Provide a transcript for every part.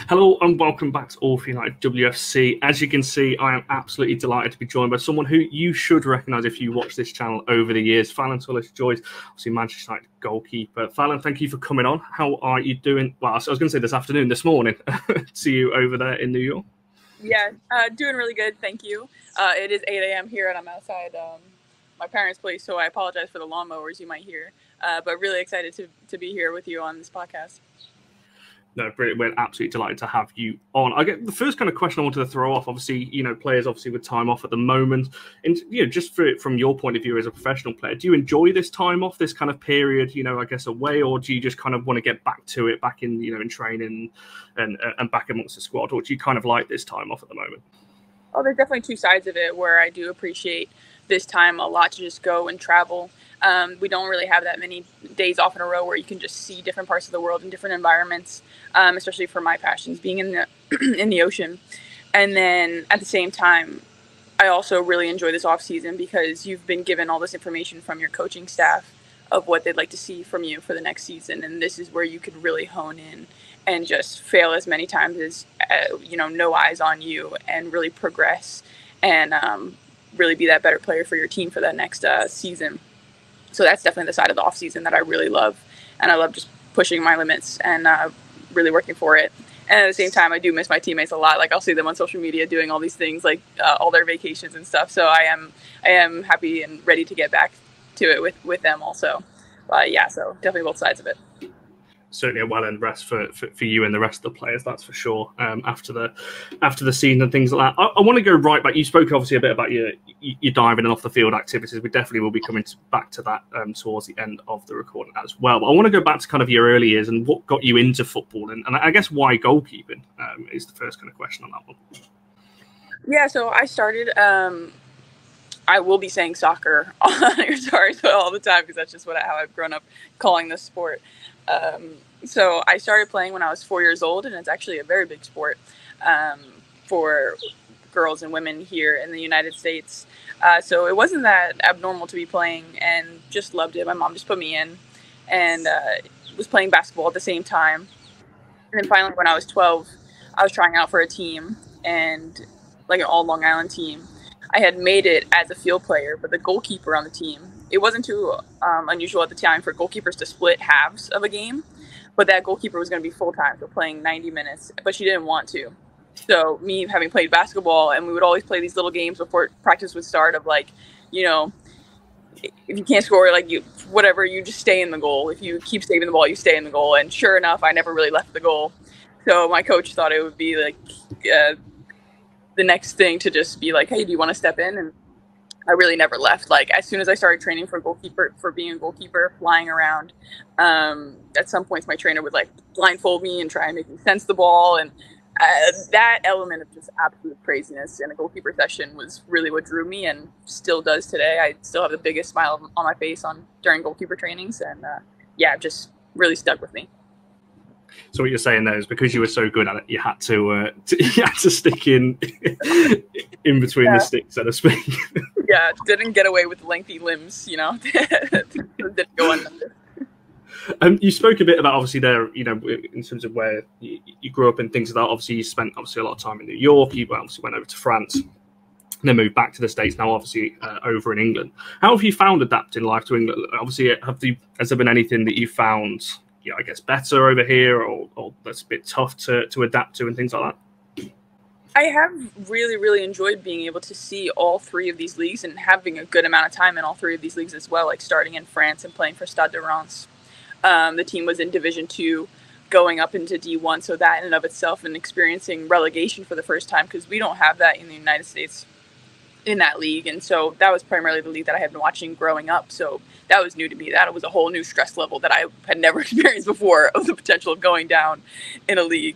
Hello and welcome back to All for United WFC. As you can see, I am absolutely delighted to be joined by someone who you should recognise if you watch this channel over the years, Phallon Tullis-Joyce, obviously Manchester United goalkeeper. Phallon, thank you for coming on. How are you doing? Well, I was going to say this morning to you over there in New York. Yeah, doing really good, thank you. It is 8 a.m. here and I'm outside my parents' place, so I apologize for the lawnmowers you might hear, but really excited to be here with you on this podcast. No, brilliant. We're absolutely delighted to have you on. I get the first kind of question I wanted to throw off. Obviously, players obviously with time off at the moment, and just from your point of view as a professional player, do you enjoy this time off, this kind of period, I guess away, or do you just kind of want to get back to it, back in, in training and back amongst the squad, or do you kind of like this time off at the moment? Oh, there's definitely two sides of it where I do appreciate this time a lot to just go and travel. We don't really have that many days off in a row where you can just see different parts of the world and different environments, especially for my passions, being in the in the ocean. And then at the same time, I also really enjoy this off season because you've been given all this information from your coaching staff of what they'd like to see from you for the next season. And this is where you could really hone in and just fail as many times as, no eyes on you, and really progress and really be that better player for your team for that next season. So that's definitely the side of the off season that I really love. And I love just pushing my limits and really working for it. And at the same time, I do miss my teammates a lot. Like, I'll see them on social media doing all these things, like all their vacations and stuff. So I am happy and ready to get back to it with them also. Yeah, so definitely both sides of it. Certainly a well-earned rest for you and the rest of the players, that's for sure. After the season and things like that, I want to go right back. You spoke obviously a bit about your diving and off the field activities. We definitely will be coming back to that towards the end of the recording as well. But I want to go back to kind of your early years and what got you into football, and I guess why goalkeeping is the first kind of question on that one. Yeah, so I started. I will be saying soccer all the time because that's just how I've grown up calling this sport. So I started playing when I was 4 years old, and it's actually a very big sport for girls and women here in the United States. So it wasn't that abnormal to be playing, and just loved it. My mom just put me in and was playing basketball at the same time. And then finally, when I was 12, I was trying out for a team, and like an all Long Island team. I had made it as a field player, but the goalkeeper on the team, it wasn't too unusual at the time for goalkeepers to split halves of a game, but that goalkeeper was going to be full-time, so playing 90 minutes, but she didn't want to. So me having played basketball, and we would always play these little games before practice would start of like, if you can't score, like you just stay in the goal. If you keep saving the ball, you stay in the goal. And sure enough, I never really left the goal. So my coach thought it would be like the next thing to just be like, hey, do you want to step in? And I really never left. Like, as soon as I started training for being a goalkeeper, flying around, at some points my trainer would like blindfold me and try and make me sense the ball. And that element of just absolute craziness in a goalkeeper session was really what drew me, and still does today. I still have the biggest smile on my face during goalkeeper trainings, and it just really stuck with me. So what you're saying there is because you were so good at it, you had to stick in between the sticks, so to speak. Yeah, didn't get away with lengthy limbs, didn't go unnoticed. You spoke a bit about obviously there, in terms of where you grew up and things like that. Obviously, you spent a lot of time in New York. You obviously went over to France, and then moved back to the States. Now, obviously, over in England. How have you found adapting life to England? Obviously, has there been anything that you found, I guess, better over here, or that's a bit tough to adapt to and things like that? I have really, really enjoyed being able to see all three of these leagues and having a good amount of time in all three of these leagues as well, like starting in France and playing for Stade de Reims. The team was in Division 2, going up into D1, so that in and of itself, and experiencing relegation for the first time, because we don't have that in the United States in that league. And so that was primarily the league that I had been watching growing up. So that was new to me. That was a whole new stress level that I had never experienced before, of the potential of going down in a league,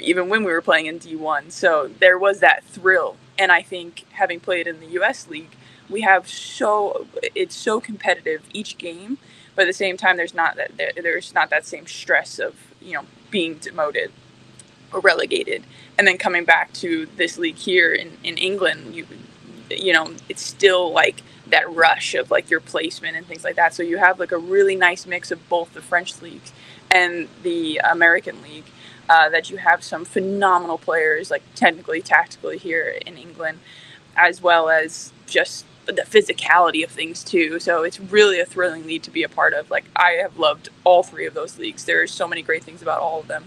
even when we were playing in D1. So there was that thrill. And I think having played in the US league, it's so competitive each game, but at the same time, there's not that same stress of, being demoted or relegated. And then coming back to this league here in England, it's still like that rush of like your placement and things like that. So you have like a really nice mix of both the French league and the American league. that you have some phenomenal players, like technically, tactically here in England, as well as just the physicality of things too. So it's really a thrilling league to be a part of. Like, I have loved all three of those leagues. There are so many great things about all of them.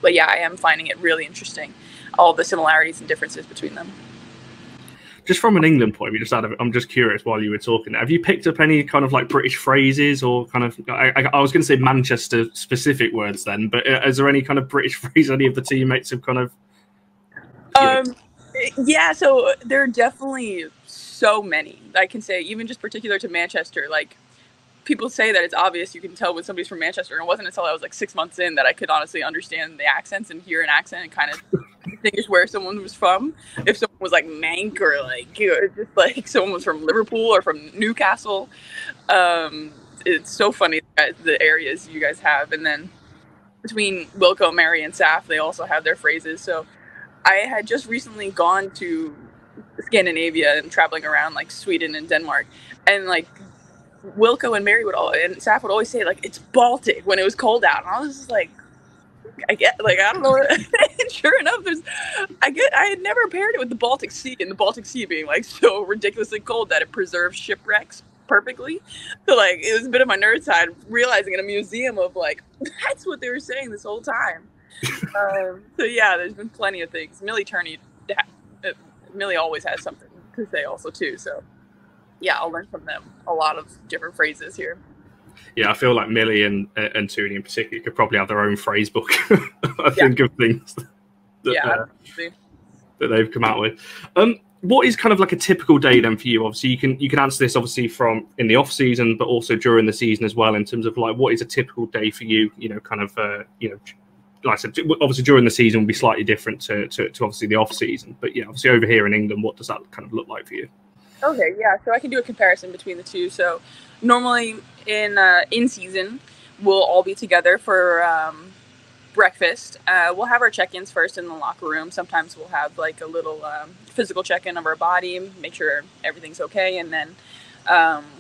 But yeah, I am finding it really interesting, all the similarities and differences between them. Just from an England point of view, I'm just curious while you were talking, have you picked up any kind of like British phrases or kind of, I was going to say Manchester specific words then, but is there any kind of British phrase any of the teammates have kind of? Yeah, so there are definitely so many. I can say, even just particular to Manchester, like, people say that it's obvious you can tell when somebody's from Manchester, and it wasn't until I was like 6 months in that I could honestly understand the accents and hear an accent and kind of distinguish where someone was from. If someone was like Mank, or like, you know, just like someone was from Liverpool or from Newcastle. It's so funny, the areas you guys have. And then between Wilco, Mary, and Saf, they also have their phrases. So I had just recently gone to Scandinavia and traveling around like Sweden and Denmark, and like Wilco and Mary and Saf would always say like, it's Baltic when it was cold out, and I was just like, I don't know. And sure enough, I had never paired it with the Baltic Sea, and the Baltic Sea being like so ridiculously cold that it preserves shipwrecks perfectly. So like, it was a bit of my nerd side realizing in a museum of like, that's what they were saying this whole time. So yeah, there's been plenty of things. Millie always has something to say also too. So yeah, I'll learn from them a lot of different phrases here. Yeah, I feel like Millie and Toonie in particular could probably have their own phrase book. I think of things that they've come out with. What is kind of like a typical day then for you? Obviously, you can answer this obviously from in the off season, but also during the season as well. In terms of like, what is a typical day for you? You know, kind of like I said, obviously during the season will be slightly different to obviously the off season. But yeah, obviously over here in England, what does that kind of look like for you? Okay, yeah, so I can do a comparison between the two. So normally in season, we'll all be together for breakfast. We'll have our check-ins first in the locker room. Sometimes we'll have like a little physical check-in of our body, make sure everything's okay, and then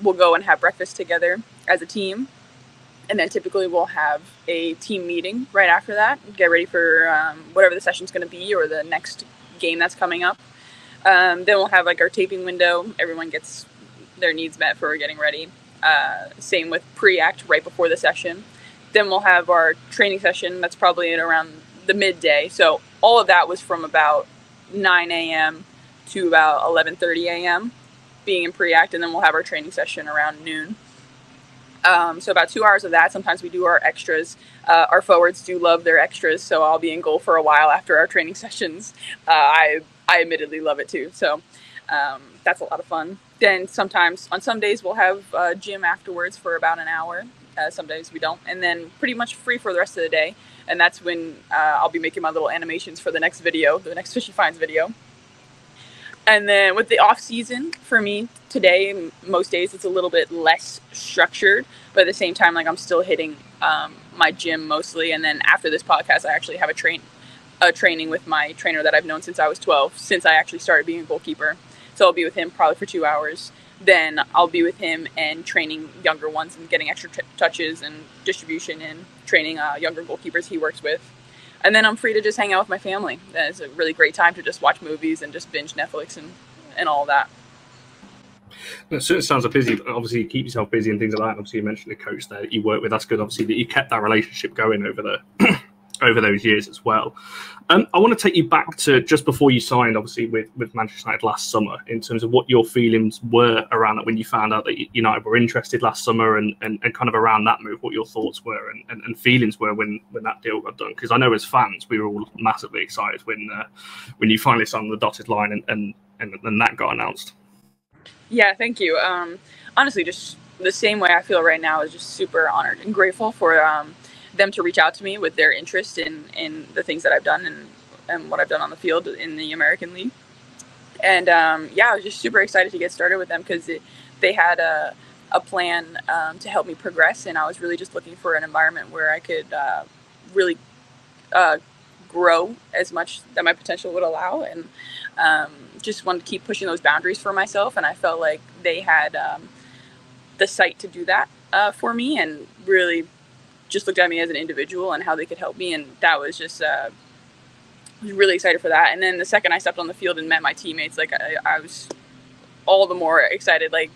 we'll go and have breakfast together as a team. And then typically we'll have a team meeting right after that, get ready for whatever the session's going to be or the next game that's coming up. Then we'll have like our taping window. Everyone gets their needs met for getting ready. Same with pre-act right before the session. Then we'll have our training session. That's probably at around the midday. So all of that was from about 9 a.m. to about 11:30 a.m. being in pre-act. And then we'll have our training session around noon. So about 2 hours of that. Sometimes we do our extras. Our forwards do love their extras. So I'll be in goal for a while after our training sessions. I admittedly love it too. So that's a lot of fun. Then sometimes on some days we'll have gym afterwards for about an hour. Some days we don't. And then pretty much free for the rest of the day. And that's when I'll be making my little animations for the next video, the next Fishy Finds video. And then with the off season, for me today, most days it's a little bit less structured, but at the same time, like I'm still hitting my gym mostly. And then after this podcast, I actually have a training with my trainer that I've known since I was 12, since I actually started being a goalkeeper. So I'll be with him probably for 2 hours. Then I'll be with him and training younger ones and getting extra touches and distribution and training younger goalkeepers he works with. And then I'm free to just hang out with my family. It's a really great time to just watch movies and just binge Netflix and all that. It certainly sounds like busy. Obviously, you keep yourself busy and things like that. Obviously, you mentioned the coach there that you work with. That's good. Obviously, that you kept that relationship going over those years as well. I want to take you back to just before you signed, obviously, with Manchester United last summer, in terms of what your feelings were around that when you found out that United were interested last summer and kind of around that move, what your thoughts were and feelings were when that deal got done. Because I know as fans, we were all massively excited when you finally signed the dotted line and that got announced. Yeah, thank you. Honestly, just the same way I feel right now is just super honored and grateful for them to reach out to me with their interest in the things that I've done and what I've done on the field in the American League. And yeah, I was just super excited to get started with them because they had a plan to help me progress, and I was really just looking for an environment where I could really grow as much that my potential would allow, and just wanted to keep pushing those boundaries for myself. And I felt like they had the site to do that for me, and really just looked at me as an individual and how they could help me. And that was just, I was really excited for that. And then the second I stepped on the field and met my teammates, like I was all the more excited. Like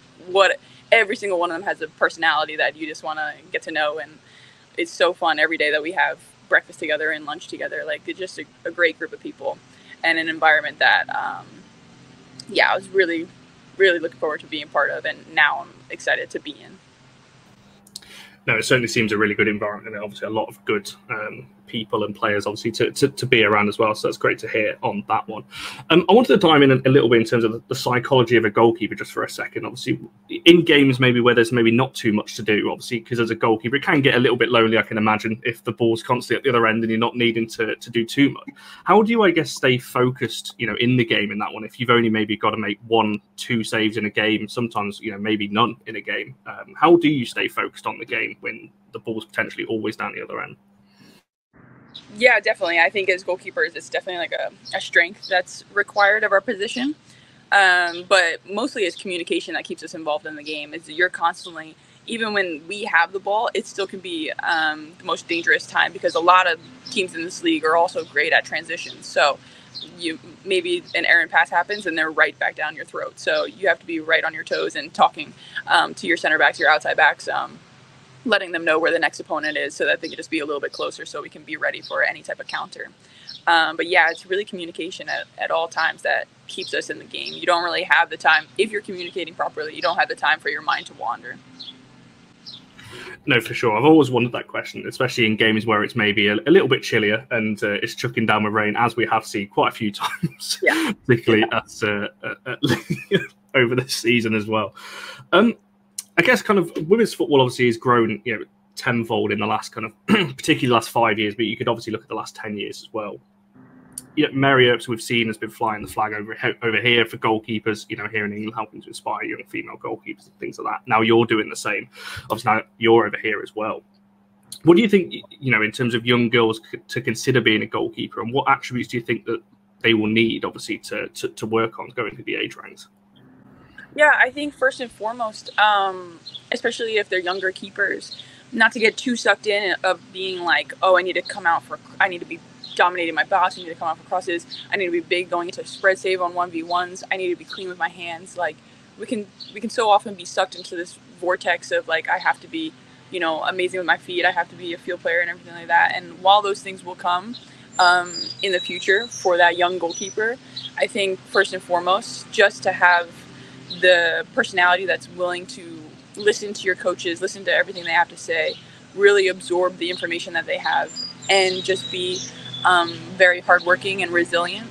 every single one of them has a personality that you just want to get to know. And it's so fun every day that we have breakfast together and lunch together. Like it's just a great group of people and an environment that, I was really, really looking forward to being part of. And now I'm excited to be in. No, it certainly seems a really good environment, and obviously a lot of good people and players, obviously, to be around as well. So that's great to hear on that one. I wanted to dive in a little bit in terms of the psychology of a goalkeeper just for a second. Obviously, in games maybe where there's maybe not too much to do, obviously, because as a goalkeeper, it can get a little bit lonely, I can imagine, if the ball's constantly at the other end and you're not needing to do too much. How do you, I guess, stay focused, in the game in that one? If you've only maybe got to make 1-2 saves in a game, sometimes, maybe none in a game. How do you stay focused on the game when the ball's potentially always down the other end? Yeah, definitely. I think as goalkeepers, it's definitely like a strength that's required of our position. But mostly it's communication that keeps us involved in the game. Is you're constantly, even when we have the ball, it still can be the most dangerous time, because a lot of teams in this league are also great at transitions. So maybe an errant pass happens and they're right back down your throat. So you have to be right on your toes and talking to your center backs, your outside backs, letting them know where the next opponent is so that they can just be a little bit closer so we can be ready for any type of counter. But yeah, it's really communication at all times that keeps us in the game. You don't really have the time, if you're communicating properly, you don't have the time for your mind to wander. No, for sure. I've always wondered that question, especially in games where it's maybe a little bit chillier and it's chucking down with rain, as we have seen quite a few times, particularly over this season as well. I guess kind of women's football obviously has grown, tenfold in the last kind of, particularly the last 5 years, but you could obviously look at the last 10 years as well. Mary Earps, we've seen, has been flying the flag over here for goalkeepers, here in England, helping to inspire young female goalkeepers and things like that. Now you're doing the same. Obviously now you're over here as well. What do you think, in terms of young girls to consider being a goalkeeper, and what attributes do you think that they will need, obviously, to work on going through the age ranks? Yeah, I think first and foremost, especially if they're younger keepers, not to get too sucked in of being like, oh, I need to be dominating my box, I need to come out for crosses, I need to be big going into spread save on 1v1s, I need to be clean with my hands. Like we can so often be sucked into this vortex of like, I have to be, amazing with my feet, I have to be a field player and everything like that. And while those things will come in the future for that young goalkeeper, I think first and foremost, just to have the personality that's willing to listen to your coaches, listen to everything they have to say, really absorb the information that they have, and just be very hardworking and resilient.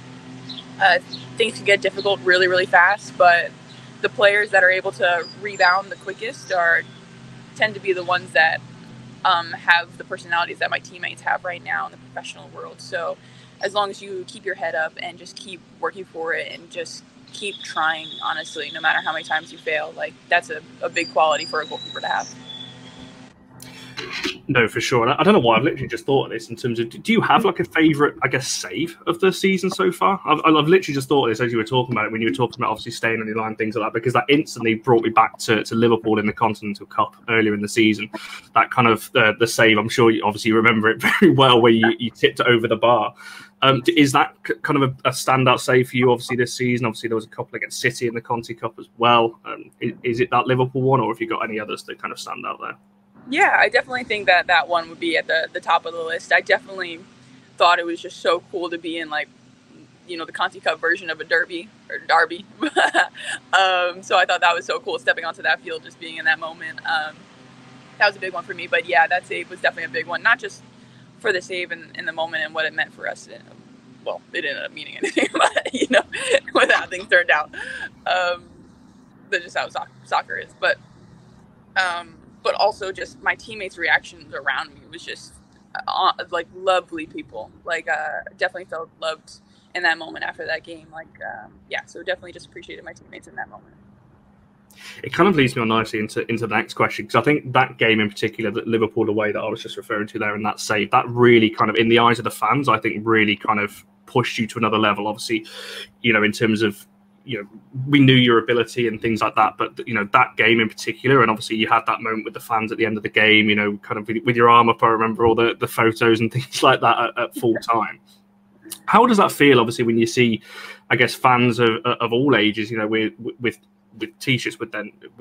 Things can get difficult really, really fast, but the players that are able to rebound the quickest tend to be the ones that have the personalities that my teammates have right now in the professional world. So as long as you keep your head up and just keep working for it and just keep trying, honestly, no matter how many times you fail, like that's a big quality for a goalkeeper to have. No, for sure. And I don't know why I've literally just thought of this in terms of, do you have like a favourite, I guess, save of the season so far? I've literally just thought of this as you were talking about it, when you were talking about obviously staying on your line, things like that, because that instantly brought me back to Liverpool in the Continental Cup earlier in the season. That kind of the save, I'm sure you obviously remember it very well, where you tipped it over the bar. Is that kind of a standout save for you, obviously, this season? Obviously, there was a couple against City in the Conti Cup as well. Is it that Liverpool one, or have you got any others that kind of stand out there? Yeah, I definitely think that one would be at the top of the list. I definitely thought it was just so cool to be in, like, the Conti Cup version of a derby. So I thought that was so cool, stepping onto that field, just being in that moment. That was a big one for me. But yeah, that save was definitely a big one, not just for the save in the moment and what it meant for us. Well, it ended up meaning anything, but, with how things turned out. That's just how soccer is. But also just my teammates' reactions around me was just like lovely people. Like definitely felt loved in that moment after that game. So definitely just appreciated my teammates in that moment. It kind of leads me on nicely into the next question, because I think that game in particular, that Liverpool away that I was just referring to there, and that save, that really kind of, in the eyes of the fans, I think really kind of pushed you to another level. Obviously, in terms of we knew your ability and things like that, but that game in particular, and obviously you had that moment with the fans at the end of the game, kind of with your arm up. I remember all the photos and things like that at full time. How does that feel, obviously, when you see, I guess, fans of all ages, with t-shirts with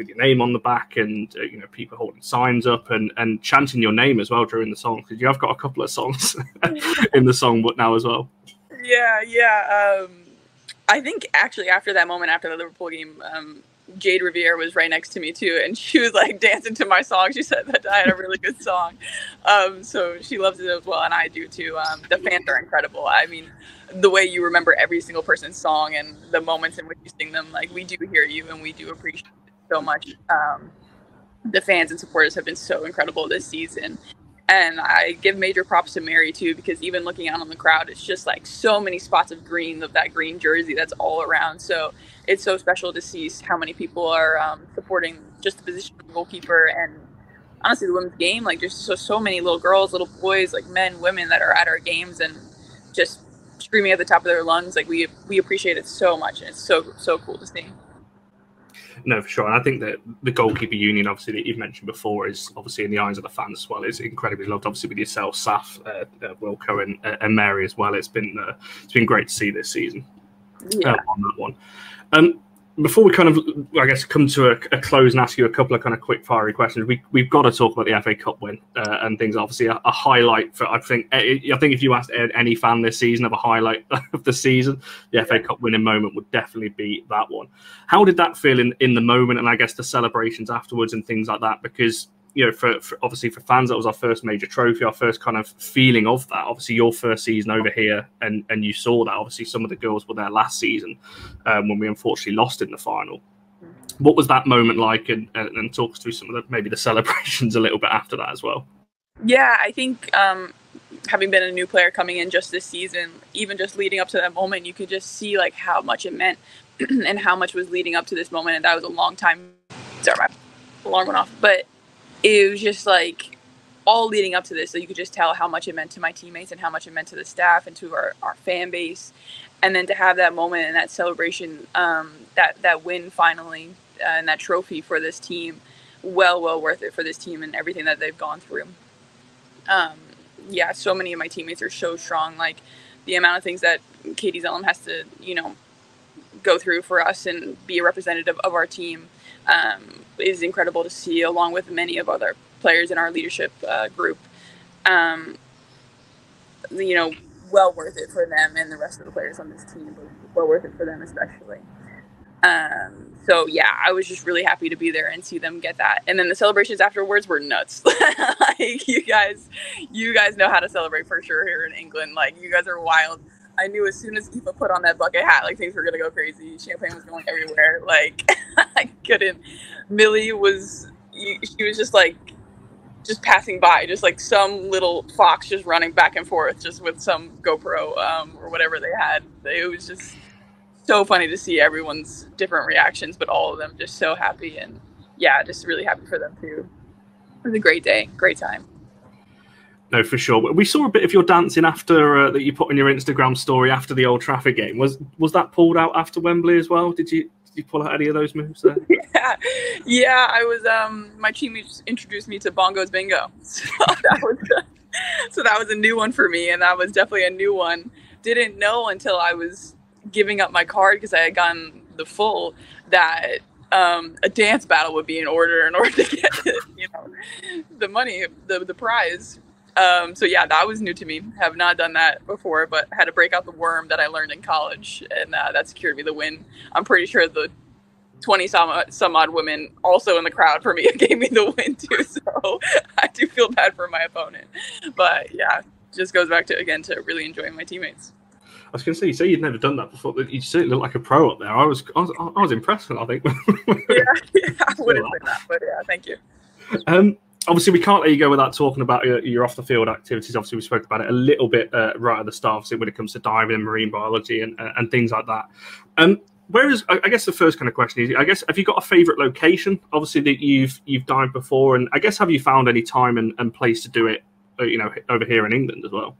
your name on the back, and people holding signs up and chanting your name as well during the song, because you have got a couple of songs in the songbook now as well. Yeah. I think actually after that moment, after the Liverpool game, Jade Riviere was right next to me too, and she was like dancing to my song. She said that I had a really good song, so she loves it as well, and I do too. The fans are incredible. I mean, the way you remember every single person's song and the moments in which you sing them, like, we do hear you and we do appreciate it so much. The fans and supporters have been so incredible this season. And I give major props to Mary, too, because even looking out on the crowd, it's just like so many spots of green, of that green jersey that's all around. So it's so special to see how many people are supporting just the position of goalkeeper, and honestly, the women's game. Like, there's so many little girls, little boys, like men, women that are at our games and just screaming at the top of their lungs. Like, we appreciate it so much, and it's so cool to see. No, for sure. And I think that the goalkeeper union, obviously, that you've mentioned before, is obviously in the eyes of the fans as well. It's incredibly loved, obviously, with yourself, Saf, Wilco, and Mary as well. It's been great to see this season on that one. Before we kind of, I guess, come to a close and ask you a couple of kind of quick fiery questions, we've got to talk about the FA Cup win and things. Obviously, a highlight for I think if you asked any fan this season of a highlight of the season, the FA Cup winning moment would definitely be that one. How did that feel in the moment, and I guess the celebrations afterwards and things like that? Because for obviously for fans, that was our first major trophy, our first kind of feeling of that. Obviously, your first season over here, and you saw that. Obviously, some of the girls were there last season when we unfortunately lost in the final. What was that moment like? And talk us through some of maybe the celebrations a little bit after that as well. Yeah, I think having been a new player coming in just this season, even just leading up to that moment, you could just see like how much it meant and how much was leading up to this moment. And that was a long time. Sorry, my alarm went off, but it was just like all leading up to this. So you could just tell how much it meant to my teammates and how much it meant to the staff and to our fan base. And then to have that moment and that celebration, that win finally, and that trophy for this team, well worth it for this team and everything that they've gone through. Yeah, so many of my teammates are so strong. Like, the amount of things that Katie Zellum has to, go through for us and be a representative of our team is incredible to see, along with many of other players in our leadership group. Well worth it for them and the rest of the players on this team, but well worth it for them especially. So yeah, I was just really happy to be there and see them get that. And then the celebrations afterwards were nuts. Like, you guys know how to celebrate for sure here in England. Like, you guys are wild. I knew as soon as Aoife put on that bucket hat, like, things were gonna go crazy. Champagne was going everywhere. Like, I couldn't. Millie she was just passing by, just like some little fox just running back and forth, just with some GoPro or whatever they had. It was just so funny to see everyone's different reactions, but all of them just so happy, and yeah, just really happy for them too. It was a great day, great time. No, for sure. We saw a bit of your dancing after that you put on your Instagram story after the Old Trafford game. Was that pulled out after Wembley as well? Did you pull out any of those moves there? Yeah. I was. My teammates introduced me to Bongo's Bingo, so that was a new one for me, and that was definitely a new one. Didn't know until I was giving up my card, because I had gotten the full, that a dance battle would be in order to get the money, the prize. So yeah, that was new to me. Have not done that before, but had to break out the worm that I learned in college, and that secured me the win. I'm pretty sure the 20 some odd women also in the crowd for me gave me the win too. So I do feel bad for my opponent, but yeah, just goes back to really enjoying my teammates. I was going to say, you say you'd never done that before. You certainly look like a pro up there. I was impressed, I think. Yeah, I wouldn't say that, but yeah, thank you. Obviously, we can't let you go without talking about your off-the-field activities. Obviously, we spoke about it a little bit right at the start, obviously, when it comes to diving and marine biology and things like that. Whereas, I guess the first kind of question is, I guess, have you got a favourite location, obviously, that you've dived before? And I guess, have you found any time and place to do it, over here in England as well?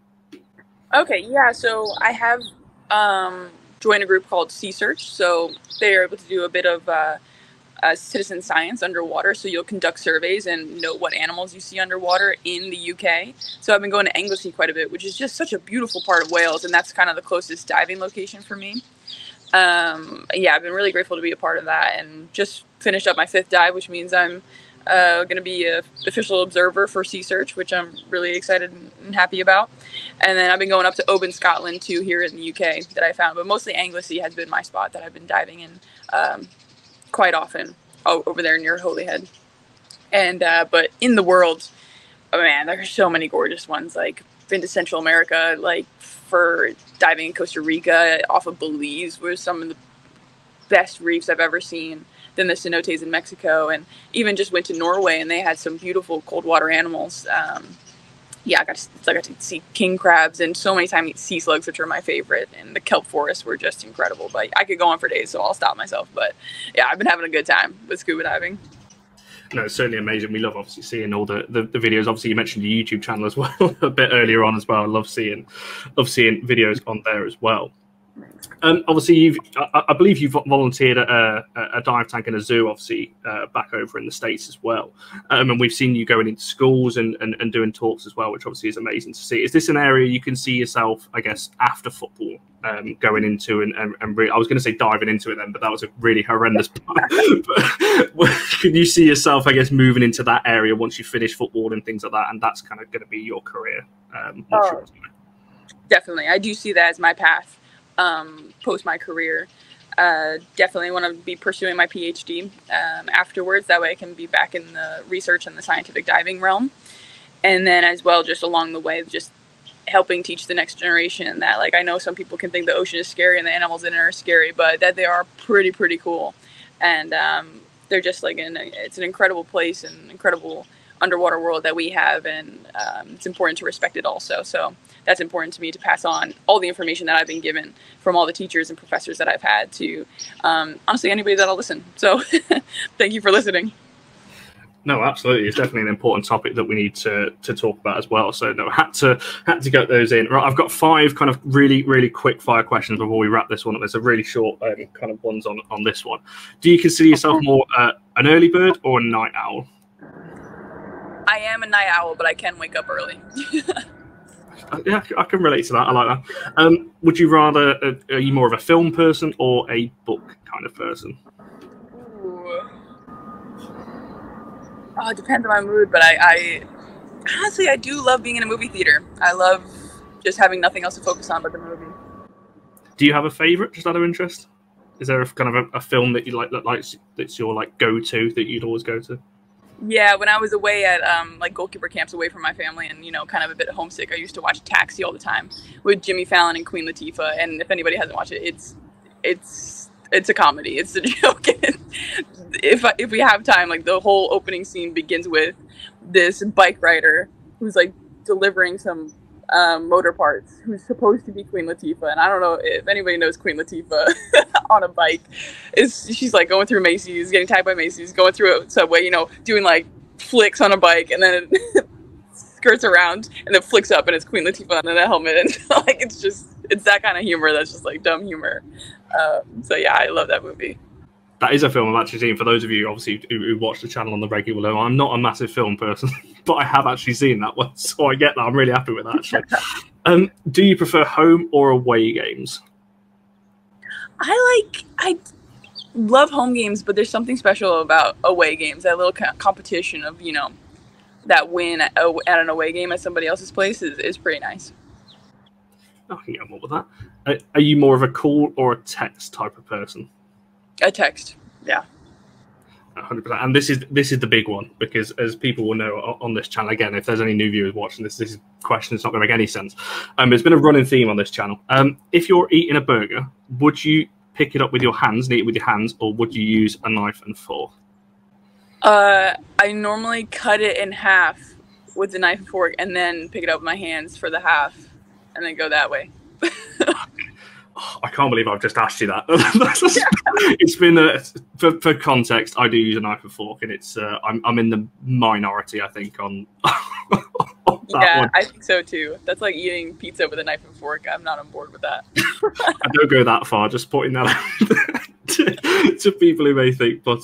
Okay, yeah, so I have joined a group called Sea Search. So they are able to do a bit of citizen science underwater. So you'll conduct surveys and note what animals you see underwater in the UK. So I've been going to Anglesey quite a bit, which is just such a beautiful part of Wales, and that's kind of the closest diving location for me. Yeah, I've been really grateful to be a part of that, and just finished up my 5th dive, which means I'm going to be an official observer for Sea Search, which I'm really excited and happy about. And then I've been going up to Oban, Scotland, too, here in the UK that I found. But mostly Anglesey has been my spot that I've been diving in quite often, over there near Holyhead. And but in the world, oh man, there's so many gorgeous ones. Like, been to Central America, like for diving in Costa Rica off of Belize, was some of the best reefs I've ever seen. Then the cenotes in Mexico, and even just went to Norway, and they had some beautiful cold water animals. Yeah, I got to see king crabs, and so many times eat sea slugs, which are my favorite. And the kelp forests were just incredible. But I could go on for days, so I'll stop myself. But yeah, I've been having a good time with scuba diving. No, it's certainly amazing. We love obviously seeing all the videos. Obviously, you mentioned your YouTube channel as well a bit earlier on as well. I love seeing videos on there as well. Obviously, I believe you've volunteered at a dive tank and a zoo, obviously, back over in the States as well. And we've seen you going into schools and doing talks as well, which obviously is amazing to see. Is this an area you can see yourself, I guess, after football, going into and I was going to say diving into it then, but that was a really horrendous part. But can you see yourself, I guess, moving into that area once you finish football and things like that, and that's kind of going to be your career? Definitely. I do see that as my path. Post my career. Definitely want to be pursuing my PhD afterwards. That way I can be back in the research and the scientific diving realm. And then as well, just along the way, just helping teach the next generation that, like, I know some people can think the ocean is scary and the animals in it are scary, but that they are pretty cool. And they're just like, it's an incredible place and an incredible underwater world that we have, and it's important to respect it also. So that's important to me, to pass on all the information that I've been given from all the teachers and professors that I've had to honestly anybody that'll listen. So thank you for listening. No, absolutely. It's definitely an important topic that we need to talk about as well. So no, had to get those in. Right, I've got 5 kind of really quick fire questions before we wrap this one up. There's a really short kind of ones on this one. Do you consider yourself more an early bird or a night owl? I am a night owl, but I can wake up early. Yeah, I can relate to that. I like that. Would you rather, are you more of a film person or a book kind of person? Ooh. Oh, it depends on my mood, but I honestly, I do love being in a movie theater. I love just having nothing else to focus on but the movie. Do you have a favorite, just out of interest? Is there a kind of a film that you like that's your like go-to that you'd always go to? Yeah, when I was away at like goalkeeper camps away from my family and, you know, kind of a bit homesick, I used to watch Taxi all the time with Jimmy Fallon and Queen Latifah. And if anybody hasn't watched it, it's a comedy. It's a joke. If we have time, like, the whole opening scene begins with this bike rider who's like delivering some motor parts, who's supposed to be Queen Latifah. And I don't know if anybody knows Queen Latifah on a bike. She's like going through Macy's, getting tagged by Macy's, going through a subway, you know, doing like flicks on a bike, and then it skirts around and then flicks up and it's Queen Latifah on a helmet. And like, it's that kind of humor that's just like dumb humor. So yeah, I love that movie. That is a film I've actually seen. For those of you, obviously, who watch the channel on the regular, I'm not a massive film person, but I have actually seen that one, so I get that. I'm really happy with that, actually. Do you prefer home or away games? I love home games, but there's something special about away games. That little competition of, you know, that win at an away game at somebody else's place is pretty nice. I can get on with that. Are you more of a call or a text type of person? A text, yeah. 100%. And this is the big one, because as people will know on this channel, again, if there's any new viewers watching this question, it's not going to make any sense. It's been a running theme on this channel. If you're eating a burger, would you pick it up with your hands and eat it with your hands, or would you use a knife and fork? I normally cut it in half with the knife and fork, and then pick it up with my hands for the half, and then go that way. I can't believe I've just asked you that. It's been for context. I do use a knife and fork, and it's I'm in the minority, I think, on Yeah, one. I think so too. That's like eating pizza with a knife and fork. I'm not on board with that. I don't go that far, just pointing that out to people who may think, but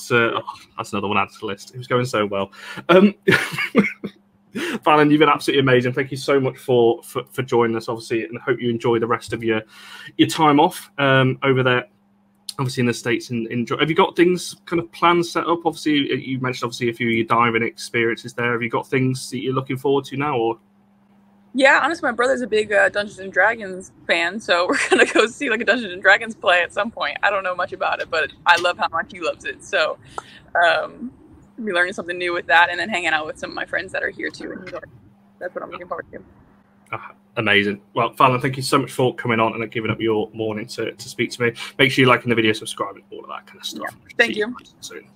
that's another one added to the list. It was going so well. Phallon, you've been absolutely amazing. Thank you so much for joining us, obviously, and I hope you enjoy the rest of your time off over there, obviously in the States. Have you got things kind of plans set up? Obviously, you mentioned obviously a few of your diving experiences there. Have you got things that you're looking forward to now, or? Yeah, honestly, my brother's a big Dungeons and Dragons fan, so we're gonna go see like a Dungeons and Dragons play at some point. I don't know much about it, but I love how much he loves it. So, be learning something new with that, and then hanging out with some of my friends that are here too in New York. That's what I'm looking forward to. Amazing. Well, Phallon, thank you so much for coming on and giving up your morning to speak to me. Make sure you like the video, subscribe, and all of that kind of stuff. Yeah. Thank you. Soon.